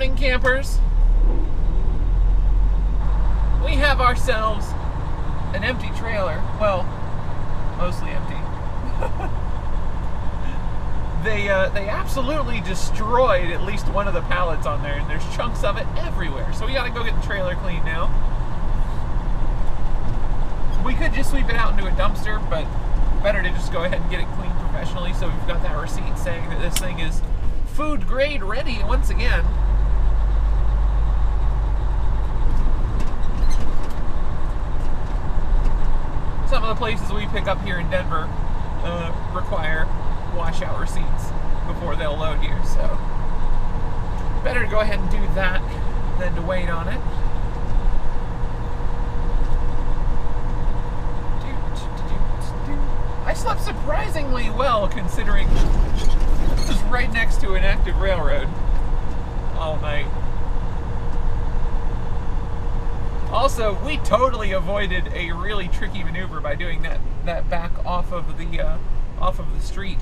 morning, campers. We have ourselves an empty trailer. Well, mostly empty. They absolutely destroyed at least one of the pallets on there, and there's chunks of it everywhere. So we gotta go get the trailer cleaned now. We could just sweep it out into a dumpster, but better to just go ahead and get it cleaned professionally. So we've got that receipt saying that this thing is food grade ready once again. Some of the places we pick up here in Denver require washout receipts before they'll load you, so better to go ahead and do that than to wait on it. I slept surprisingly well considering this is right next to an active railroad all night. Also, we totally avoided a really tricky maneuver by doing that back off of the street,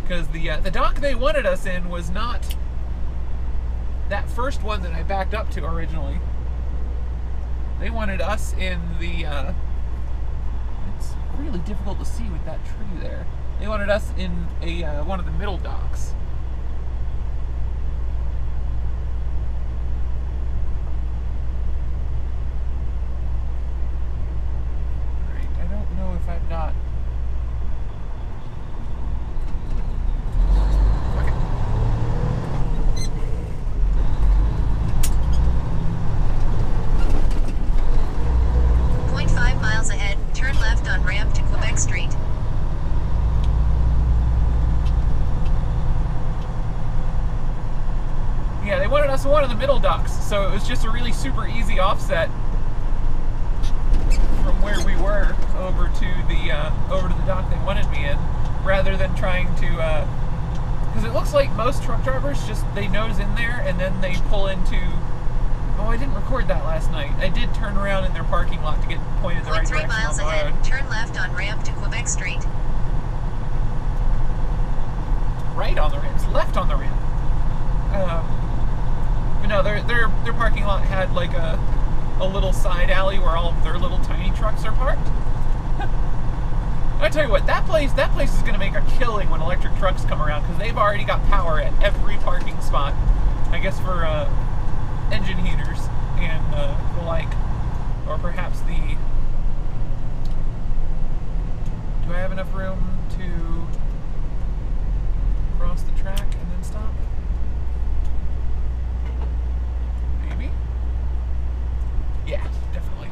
because the dock they wanted us in was not that first one that I backed up to originally. They wanted us in the it's really difficult to see with that tree there. They wanted us in a one of the middle docks. If I've got okay. 0.5 miles ahead, turn left on ramp to Quebec Street. Yeah, they wanted us in one of the middle docks, so it was just a really super easy offset from where we were over to the dock they wanted me in, rather than trying to, because it looks like most truck drivers they nose in there and then they pull into, oh, I didn't record that last night. I did turn around in their parking lot to get pointed the right direction 3 miles on the ahead, road. turn left on ramp to Quebec Street. Right on the ramp, it's left on the ramp. But no, their parking lot had like a little side alley where all of their little tiny trucks are parked. I tell you what, that place is going to make a killing when electric trucks come around, because they've already got power at every parking spot. I guess for engine heaters and the like, or perhaps the. Do I have enough room to cross the track and then stop? Maybe. Yeah, definitely.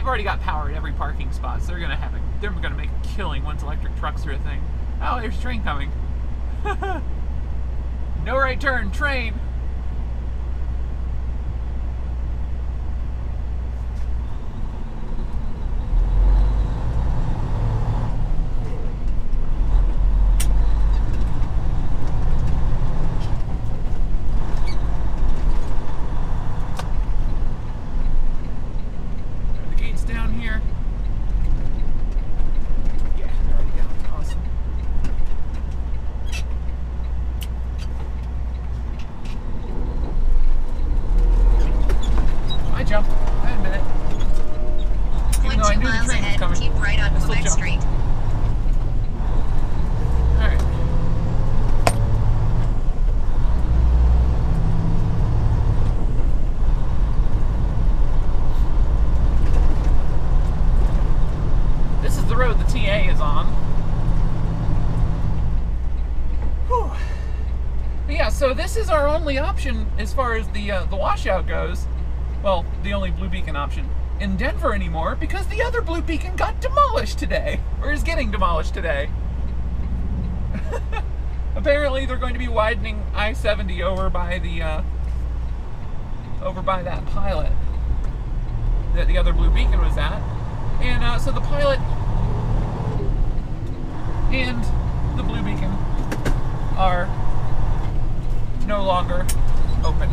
Already got power at every parking spot, so they're gonna make a killing once electric trucks are a thing. Oh, there's a train coming. No right turn, train. Down here. Yeah, they're already down. Awesome. I jumped. I admit it. Even though I knew the train was coming. Keep right on Quebec Street. Alright. This is the road the TA is on. Whew. But yeah, so this is our only option as far as the washout goes. Well, the only Blue Beacon option in Denver anymore, because the other Blue Beacon got demolished today, or is getting demolished today. Apparently, they're going to be widening I-70 over by that pilot that the other Blue Beacon was at. And so the pilot and the Blue Beacon are no longer open.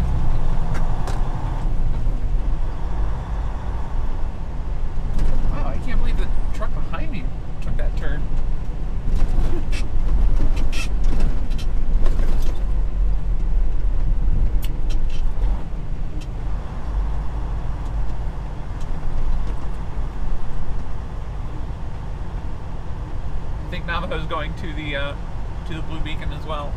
Wow, I can't believe the truck behind me took that turn. I think Navajo's going to the Blue Beacon as well.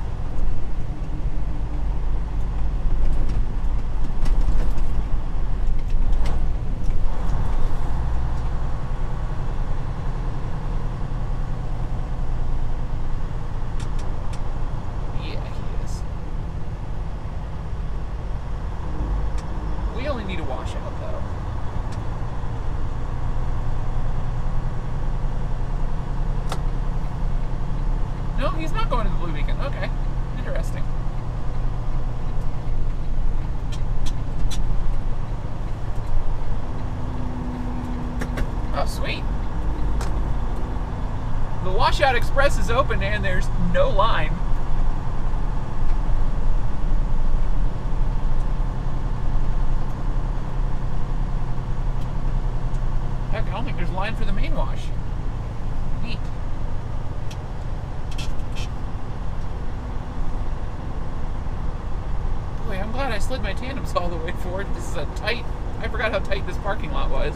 Yeah, he is. We only need a washout though. No, he's not going to the Blue Beacon. Okay, interesting. Oh, sweet. The Washout Express is open and there's no line. Heck, I don't think there's a line for the main wash. Neat. Boy, I'm glad I slid my tandems all the way forward. This is a tight, I forgot how tight this parking lot was.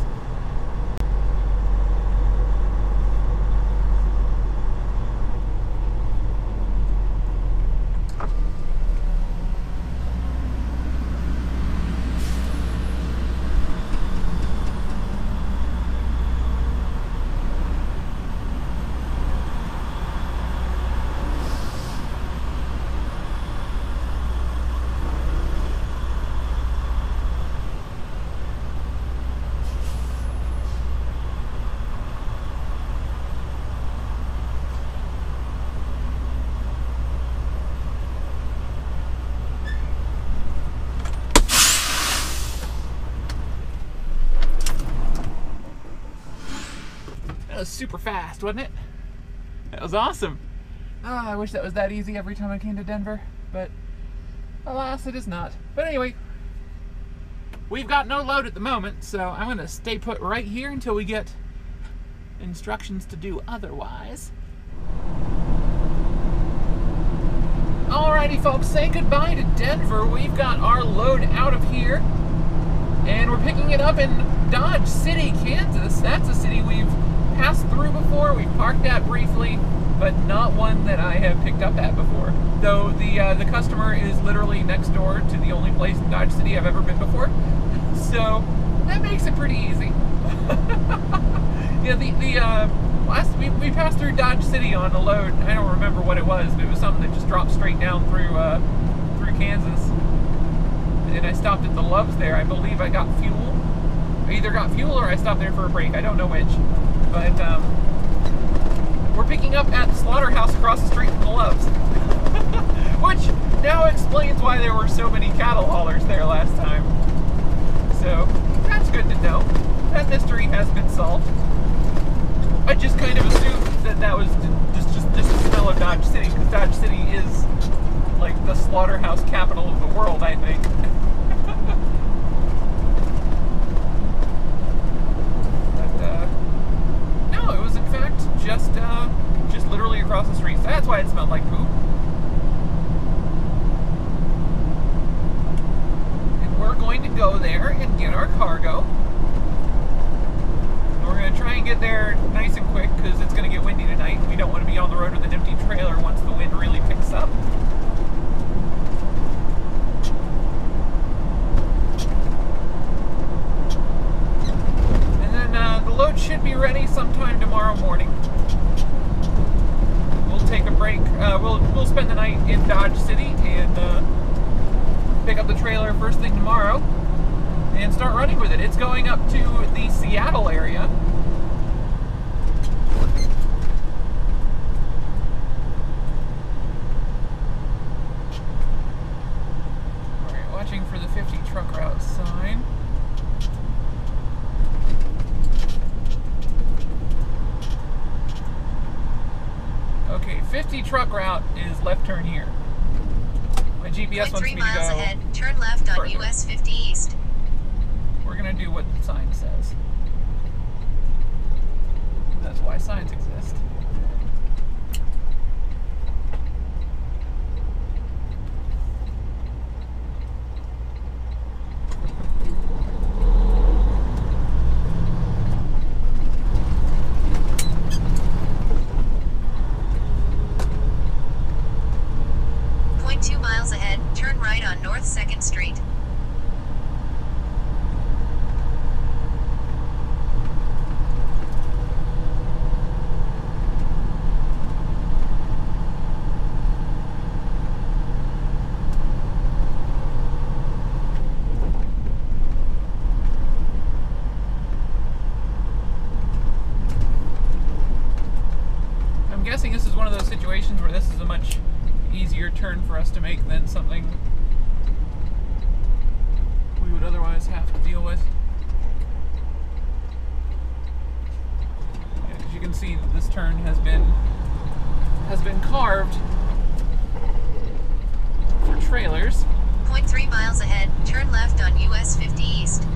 That was super fast, wasn't it? That was awesome. Oh, I wish that was that easy every time I came to Denver, but alas, it is not. But anyway, we've got no load at the moment, so I'm going to stay put right here until we get instructions to do otherwise. Alrighty, folks, say goodbye to Denver. We've got our load out of here, and we're picking it up in Dodge City, Kansas. That's a city we've passed through before. We've parked at briefly, but not one that I have picked up at before. Though the customer is literally next door to the only place in Dodge City I've ever been before, so that makes it pretty easy. Yeah, we passed through Dodge City on a load. I don't remember what it was, but it was something that just dropped straight down through Kansas. And I stopped at the Love's there. I believe I got fuel. I either got fuel or I stopped there for a break. I don't know which. But we're picking up at the slaughterhouse across the street from the Love's. Which now explains why there were so many cattle haulers there last time. So that's good to know. That mystery has been solved. I just kind of assumed that that was just the smell of Dodge City, because Dodge City is like the slaughterhouse capital of the world, I think. No, it was in fact just literally across the street. So that's why it smelled like poop. And we're going to go there and get our cargo. We're going to try and get there nice and quick because it's going to get windy tonight. We don't want to be on the road with an empty trailer once the wind really picks up. And then the load should be ready sometime tomorrow morning. We'll take a break. We'll spend the night in Dodge City and pick up the trailer first thing tomorrow and start running with it. It's going up to the Seattle area. Alright, watching for the 50 truck route sign. Okay, 50 truck route is left turn here. My GPS wants 3 me to miles go ahead, turn left on further. US 50 East. We're gonna do what the sign says. That's why signs exist. Point 2 miles ahead, turn right on North 2nd Street. I'm guessing this is one of those situations where this is a much easier turn for us to make than something we would otherwise have to deal with. Yeah, as you can see, this turn has been carved for trailers. Point 3 miles ahead, turn left on US 50 East.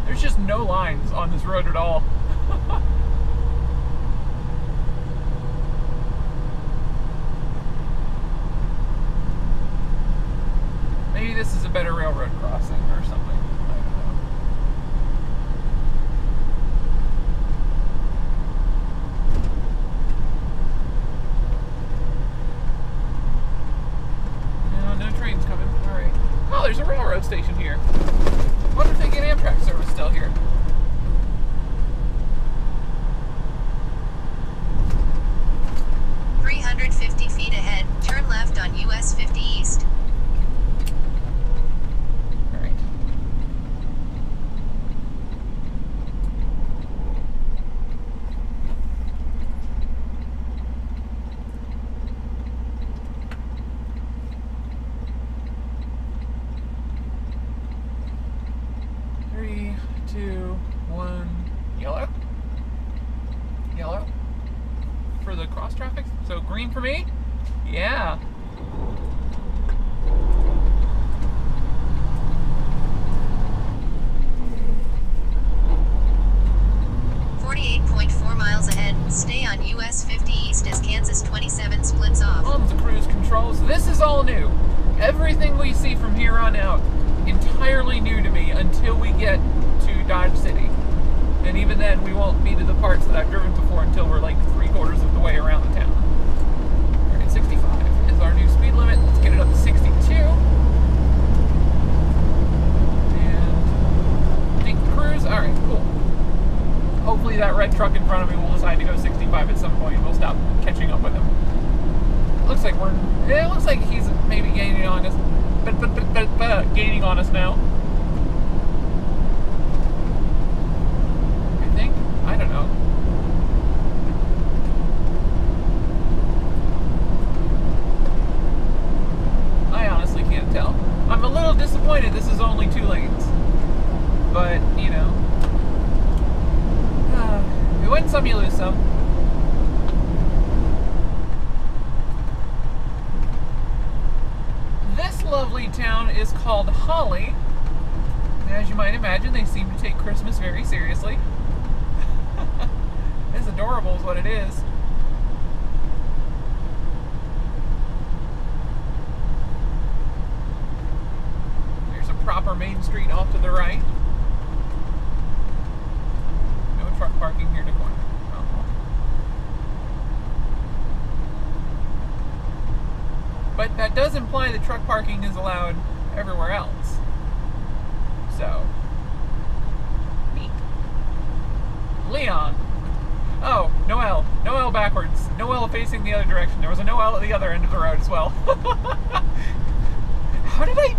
There's just no lines on this road at all. Maybe this is a better railroad crossing or something. I don't know. No trains coming. Alright. Oh, there's a railroad station here. I wonder if they get Amtrak service still here. Feet ahead, turn left on US 50 East. Alright. Three, two, one, yellow. Yellow. For the cross traffic. So green for me? Yeah. Miles ahead, stay on US 50 East as Kansas 27 splits off. On the cruise control. So this is all new. Everything we see from here on out, entirely new to me until we get to Dodge City. And even then, we won't be to the parts that I've driven before until we're like 3/4 of the way around the town. Alright, 65 is our new speed limit. Let's get it up to 62. And take the cruise. Alright, cool. Hopefully that red truck in front of me will decide to go 65 at some point and we'll stop catching up with him. It looks like he's maybe gaining on us. But gaining on us now. I think. I don't know. I honestly can't tell. I'm a little disappointed this is only 2 lanes. But, you know. You win some, you lose some. This lovely town is called Holly. As you might imagine, they seem to take Christmas very seriously. It's adorable is what it is. There's a proper main street off to the right. No truck parking here to corner. But that does imply that truck parking is allowed everywhere else. So, neat. Leon. Oh, Noel. Noel backwards. Noel facing the other direction. There was a Noel at the other end of the road as well. How did I...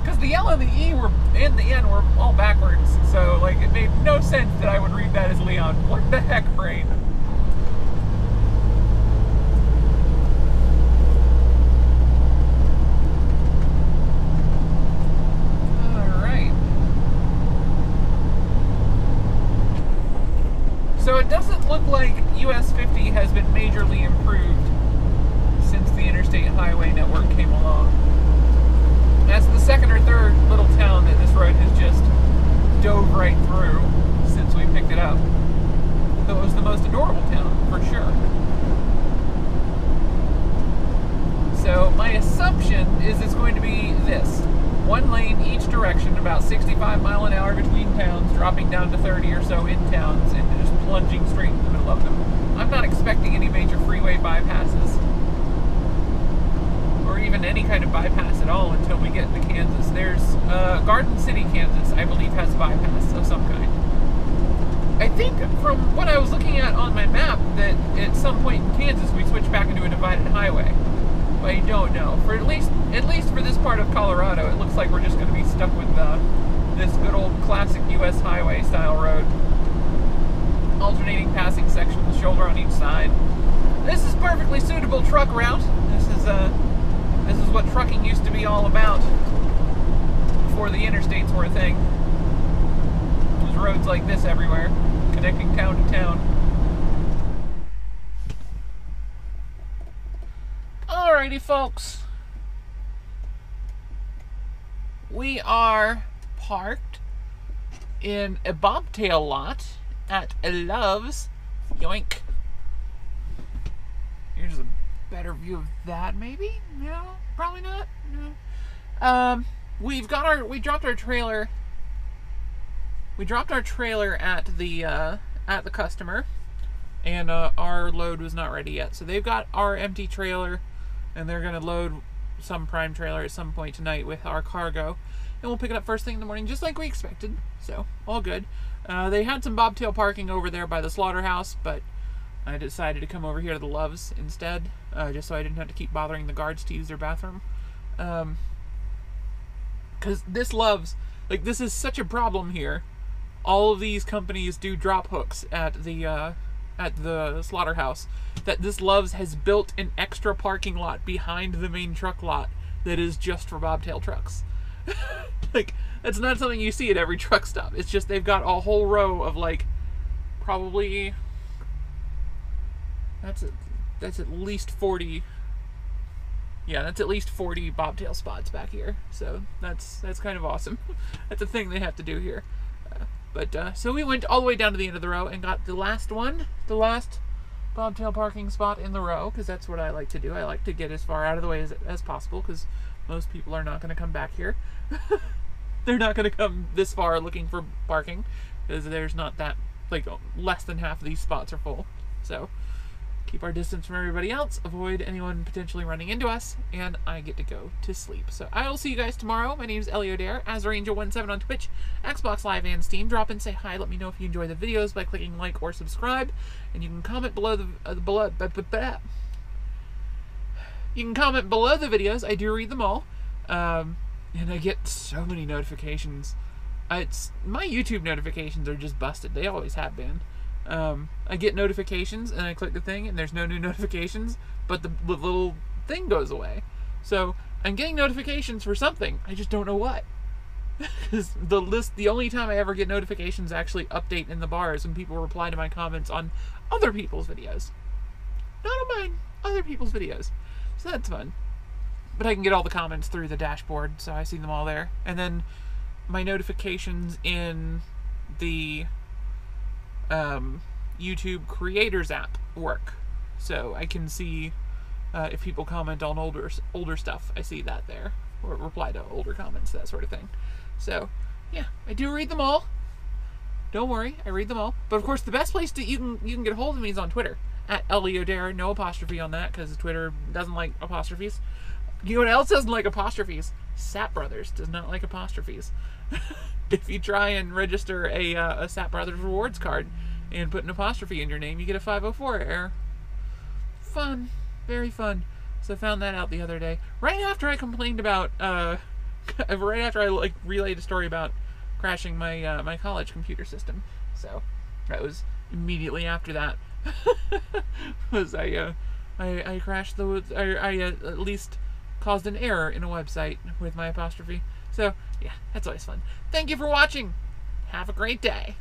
Because the L and the E were, in the N were all backwards. So, like, it made no sense that I would read that as Leon. What the heck, brain? So it doesn't look like US 25 mile an hour between towns, dropping down to 30 or so in towns, and just plunging straight in the middle of them. I'm not expecting any major freeway bypasses, or even any kind of bypass at all until we get to Kansas. There's Garden City, Kansas, I believe, has a bypass of some kind. I think from what I was looking at on my map that at some point in Kansas we switch back into a divided highway. I don't know. For at least for this part of Colorado, it looks like we're just going to be stuck with this good old classic U.S. highway style road. Alternating passing sections, shoulder on each side. This is perfectly suitable truck route. This is what trucking used to be all about before the interstates were a thing. There's roads like this everywhere, connecting town to town. Alrighty, folks. We are parked in a bobtail lot at Love's. Yoink. Here's a better view of that, maybe? No, probably not. No. We dropped our trailer. We dropped our trailer at the customer, and our load was not ready yet. So they've got our empty trailer, and they're gonna load some prime trailer at some point tonight with our cargo, and we'll pick it up first thing in the morning, just like we expected. So all good. They had some bobtail parking over there by the slaughterhouse, but I decided to come over here to the Love's instead, just so I didn't have to keep bothering the guards to use their bathroom. Because this Love's, like, this is such a problem here. All of these companies do drop hooks at the slaughterhouse, that this Love's has built an extra parking lot behind the main truck lot that is just for bobtail trucks. Like, that's not something you see at every truck stop. It's just they've got a whole row of, like, probably... That's at least 40. Yeah, that's at least 40 bobtail spots back here. So that's kind of awesome. That's a thing they have to do here. So we went all the way down to the end of the row and got the last bobtail parking spot in the row, because that's what I like to do. I like to get as far out of the way as possible, because most people are not going to come back here. They're not going to come this far looking for parking, because there's not that, like, less than half of these spots are full. So keep our distance from everybody else, avoid anyone potentially running into us, and I get to go to sleep. So I will see you guys tomorrow. My name is Ellie O'Dare, AzerAngel17 on Twitch, Xbox Live, and Steam. Drop in, say hi, let me know if you enjoy the videos by clicking like or subscribe, and you can comment below the you can comment below the videos. I do read them all, and I get so many notifications. My YouTube notifications are just busted. They always have been. I get notifications and I click the thing and there's no new notifications, but the little thing goes away. So I'm getting notifications for something. I just don't know what. Because the only time I ever get notifications actually update in the bar is when people reply to my comments on other people's videos. Not on mine, other people's videos. So that's fun. But I can get all the comments through the dashboard, so I see them all there. And then my notifications in the YouTube Creators app work, so I can see if people comment on older stuff. I see that there, or reply to older comments, that sort of thing. So yeah, I do read them all. Don't worry, I read them all. But of course, the best place you can get a hold of me is on Twitter at Ellie O'Dare. No apostrophe on that, because Twitter doesn't like apostrophes. You know what else doesn't like apostrophes? Sap Brothers does not like apostrophes. If you try and register a Sap Brothers rewards card and put an apostrophe in your name, you get a 504 error. Fun. Very fun. So I found that out the other day. Right after I complained about, right after I relayed a story about crashing my my college computer system. So that was immediately after that. Was I crashed I at least caused an error in a website with my apostrophe. So yeah, that's always fun. Thank you for watching. Have a great day.